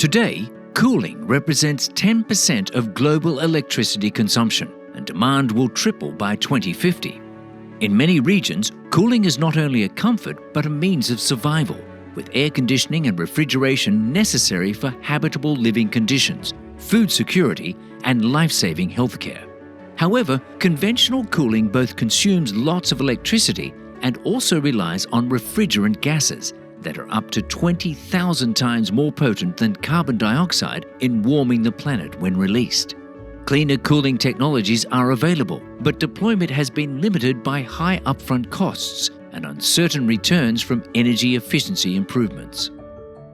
Today, cooling represents 10% of global electricity consumption, and demand will triple by 2050. In many regions, cooling is not only a comfort but a means of survival, with air conditioning and refrigeration necessary for habitable living conditions, food security, and life-saving healthcare. However, conventional cooling both consumes lots of electricity and also relies on refrigerant gases that are up to 20,000 times more potent than carbon dioxide in warming the planet when released. Cleaner cooling technologies are available, but deployment has been limited by high upfront costs and uncertain returns from energy efficiency improvements.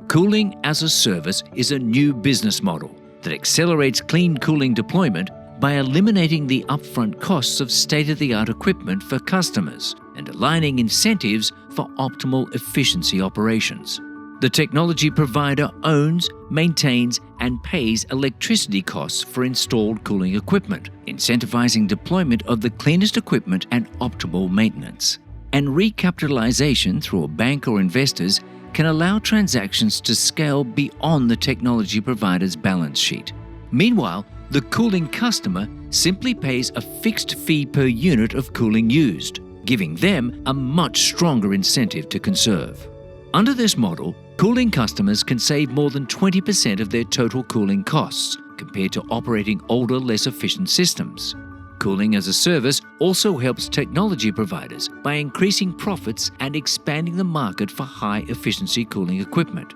Cooling as a service is a new business model that accelerates clean cooling deployment by eliminating the upfront costs of state-of-the-art equipment for customers and aligning incentives for optimal efficiency operations. The technology provider owns, maintains, and pays electricity costs for installed cooling equipment, incentivizing deployment of the cleanest equipment and optimal maintenance. And recapitalization through a bank or investors can allow transactions to scale beyond the technology provider's balance sheet. Meanwhile, the cooling customer simply pays a fixed fee per unit of cooling used, giving them a much stronger incentive to conserve. Under this model, cooling customers can save more than 20% of their total cooling costs compared to operating older, less efficient systems. Cooling as a service also helps technology providers by increasing profits and expanding the market for high-efficiency cooling equipment.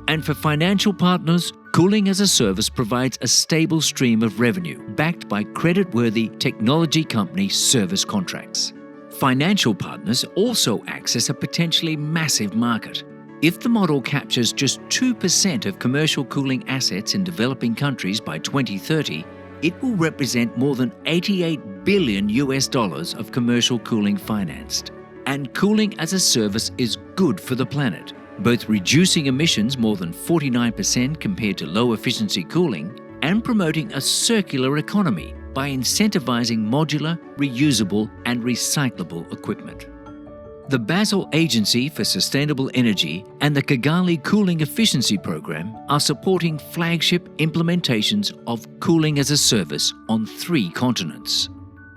And for financial partners, cooling as a service provides a stable stream of revenue backed by credit-worthy technology company service contracts. Financial partners also access a potentially massive market. If the model captures just 2% of commercial cooling assets in developing countries by 2030, it will represent more than $88 billion of commercial cooling financed. And cooling as a service is good for the planet, both reducing emissions more than 49% compared to low-efficiency cooling and promoting a circular economy by incentivizing modular, reusable, and recyclable equipment. The Basel Agency for Sustainable Energy and the Kigali Cooling Efficiency Program are supporting flagship implementations of cooling as a service on 3 continents.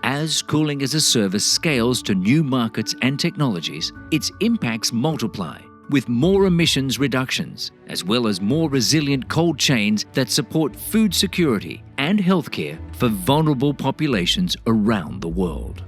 As cooling as a service scales to new markets and technologies, its impacts multiply, with more emissions reductions, as well as more resilient cold chains that support food security and healthcare for vulnerable populations around the world.